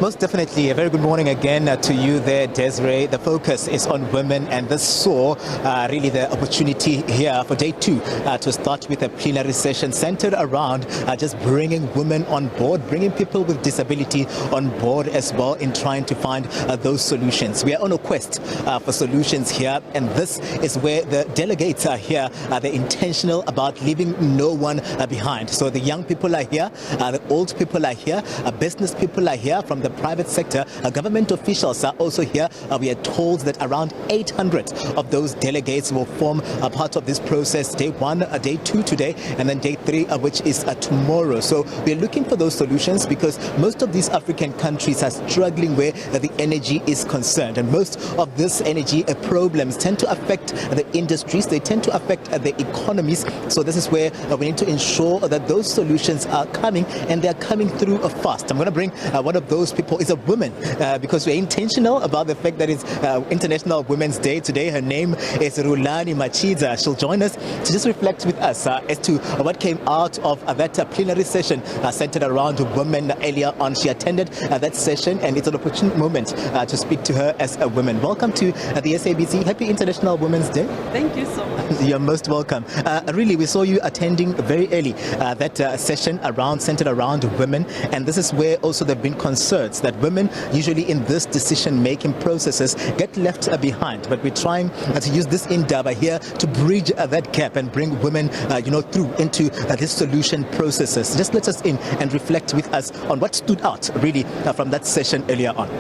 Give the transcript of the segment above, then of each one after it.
Most definitely. A very good morning again to you there, Desiree. The focus is on women, and this saw really the opportunity here for day two to start with a plenary session centered around just bringing women on board, bringing people with disability on board as well in trying to find those solutions. We are on a quest for solutions here, and this is where the delegates are here. They're intentional about leaving no one behind. So the young people are here, the old people are here, business people are here from the private sector, government officials are also here. We are told that around 800 of those delegates will form a part of this process. Day one, day two today, and then day three, which is tomorrow. So we're looking for those solutions because most of these African countries are struggling where the energy is concerned, and most of this energy problems tend to affect the industries, they tend to affect the economies. So this is where we need to ensure that those solutions are coming, and they're coming through fast. I'm going to bring one of those people is a woman because we're intentional about the fact that it's International Women's Day today. Her name is Rulani Machiza. She'll join us to just reflect with us as to what came out of that plenary session centered around women earlier on. She attended that session, and it's an opportune moment to speak to her as a woman. Welcome to the SABC. Happy International Women's Day. Thank you so much. You're most welcome. Really, we saw you attending very early that session centered around women, and this is where also there have been concerns that women usually in this decision-making processes get left behind. But we're trying to use this Indaba here to bridge that gap and bring women, through into this solution processes. Just let us in and reflect with us on what stood out really from that session earlier on.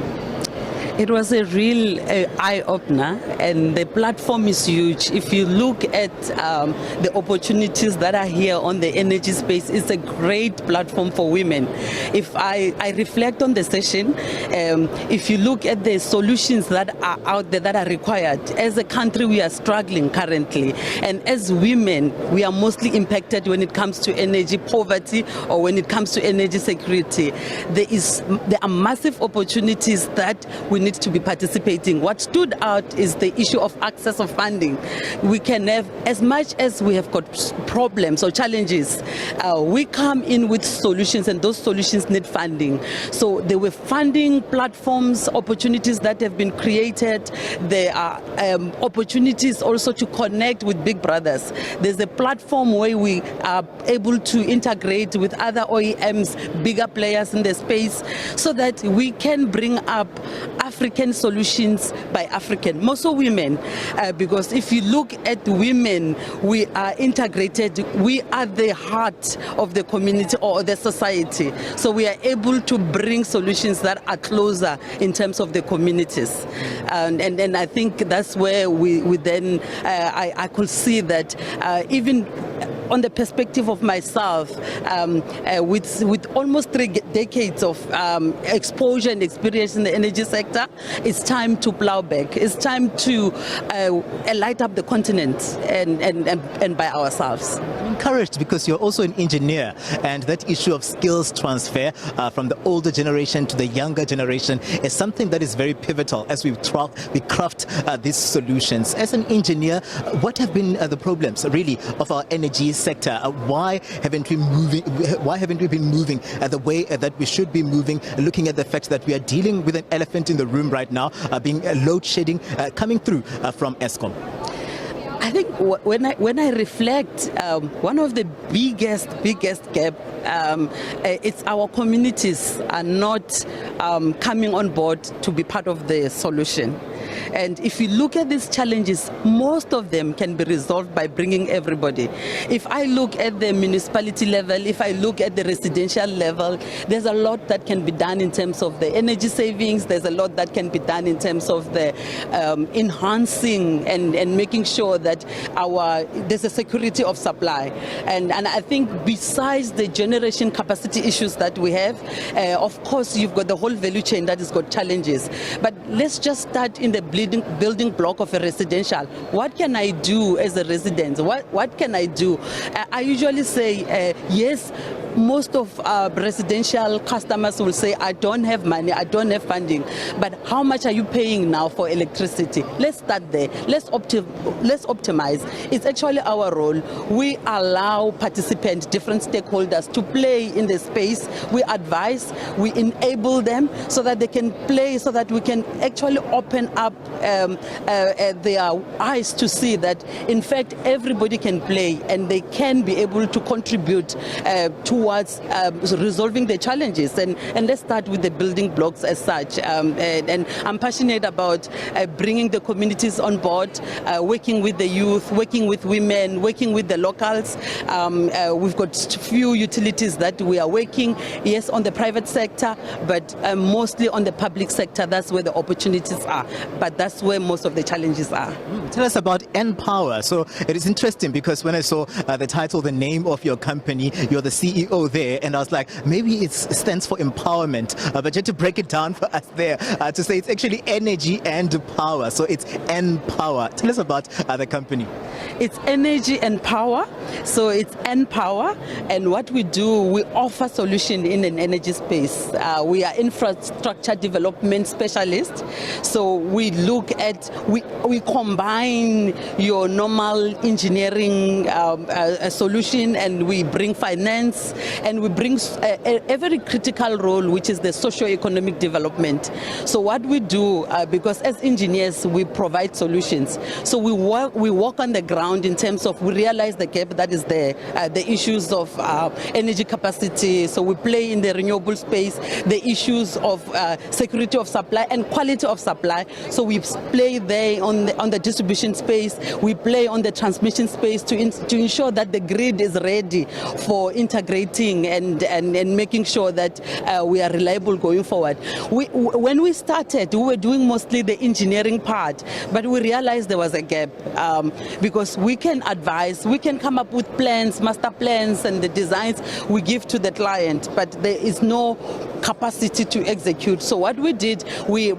It was a real eye-opener, and the platform is huge. If you look at the opportunities that are here on the energy space, it's a great platform for women. If I reflect on the session, if you look at the solutions that are out there that are required, as a country we are struggling currently, and as women we are mostly impacted when it comes to energy poverty or when it comes to energy security. There are massive opportunities that we need to be participating. What stood out is the issue of access of funding. We can have, as much as we have got problems or challenges, we come in with solutions, and those solutions need funding. So there were funding platforms, opportunities that have been created. There are opportunities also to connect with big brothers. There's a platform where we are able to integrate with other OEMs, bigger players in the space, so that we can bring up African solutions by African, more so women, because if you look at women, we are integrated, we are the heart of the community or the society, so we are able to bring solutions that are closer in terms of the communities, and I think that's where we then I could see that even on the perspective of myself, with almost 3 decades of exposure and experience in the energy sector, it's time to plow back. It's time to light up the continent and by ourselves. I'm encouraged because you're also an engineer, and that issue of skills transfer from the older generation to the younger generation is something that is very pivotal as we craft these solutions. As an engineer, what have been the problems really of our energy sector? Why haven't we been moving the way that we should be moving, looking at the fact that we are dealing with an elephant in the room right now, being load shedding coming through from Eskom? I think when I reflect, one of the biggest gap, it's our communities are not coming on board to be part of the solution. And if you look at these challenges, most of them can be resolved by bringing everybody. If I look at the municipality level, if I look at the residential level, there's a lot that can be done in terms of the energy savings. There's a lot that can be done in terms of the enhancing and making sure that there's a security of supply. And I think besides the generation capacity issues that we have, of course you've got the whole value chain that has got challenges. But let's just start in the building block of a residential. What can I do as a resident? What can I do? I usually say, yes, most of residential customers will say, I don't have money, I don't have funding, but how much are you paying now for electricity? Let's start there. Let's optimize. It's actually our role. We allow participants, different stakeholders to play in the space. We advise, we enable them so that they can play, so that we can actually open up their eyes to see that in fact everybody can play and they can be able to contribute towards resolving the challenges. And let's start with the building blocks as such. And I'm passionate about bringing the communities on board, working with the youth, working with women, working with the locals. We've got few utilities that we are working, yes, on the private sector, but mostly on the public sector. That's where the opportunities are, but that's where most of the challenges are. Tell us about Empower. So it is interesting because when I saw the title, the name of your company, you're the CEO there, and I was like, maybe it stands for empowerment, but you had to break it down for us there to say it's actually energy and power. So it's Empower. Tell us about the company. It's energy and power, so it's Empower, and what we do, we offer solution in an energy space. We are infrastructure development specialists, so we look at, we combine your normal engineering solution, and we bring finance, and we bring a very critical role, which is the socio-economic development. So what we do, because as engineers we provide solutions, so we walk on the ground in terms of, we realize the gap that is there, the issues of energy capacity, so we play in the renewable space, the issues of security of supply and quality of supply, so we play there on the distribution space, we play on the transmission space to ensure that the grid is ready for integrating and making sure that we are reliable going forward. When we started, we were doing mostly the engineering part, but we realized there was a gap, because we can advise, we can come up with plans, master plans, and the designs we give to the client, but there is no capacity to execute. So what we did, we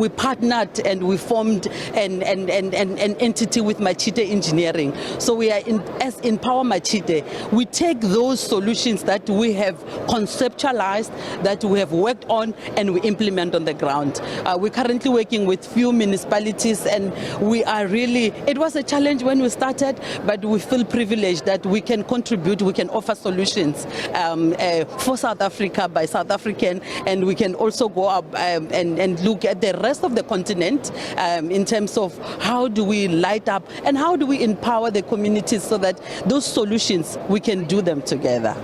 partnered and we formed an entity with Machite Engineering. So we are as Empower Machite. We take those solutions that we have conceptualized, that we have worked on, and we implement on the ground. We're currently working with few municipalities, and we are really, it was a challenge when we started, but we feel privileged that we can contribute, we can offer solutions for South Africa by South African, and we can also go up and look at the rest of the continent in terms of how do we light up and how do we empower the communities so that those solutions, we can do them together.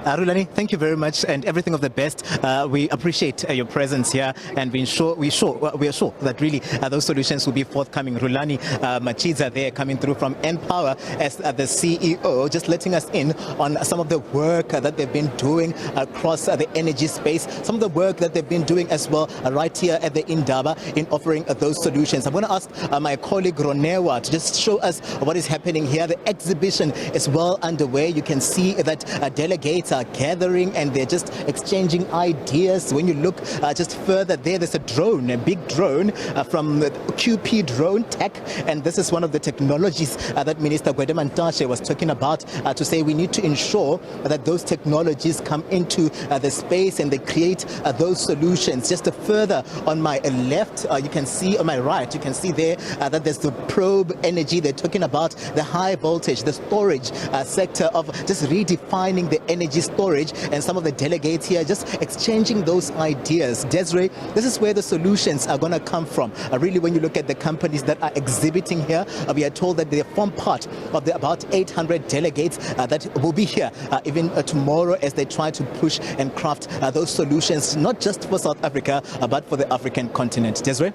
Rulani, thank you very much and everything of the best. We appreciate your presence here, and we are sure that really those solutions will be forthcoming. Rulani Machiza there, coming through from Empower as the CEO, just letting us in on some of the work that they've been doing across the energy space, some of the work that they've been doing as well right here at the Indaba in offering those solutions. I'm going to ask my colleague Ronewa to just show us what is happening here. The exhibition is well underway. You can see that delegates are gathering and they're just exchanging ideas. When you look just further there's a drone, a big drone from QP Drone Tech, and this is one of the technologies that Minister Gwedemantashe was talking about to say we need to ensure that those technologies come into the space and they create those solutions. Just further on my left, you can see on my right, you can see there that there's the probe energy. They're talking about the high voltage, the storage sector of just redefining the energy storage, and some of the delegates here just exchanging those ideas. Desiree, this is where the solutions are going to come from. Really, when you look at the companies that are exhibiting here, we are told that they form part of the about 800 delegates that will be here even tomorrow as they try to push and craft those solutions, not just for South Africa, but for the African continent. Desiree?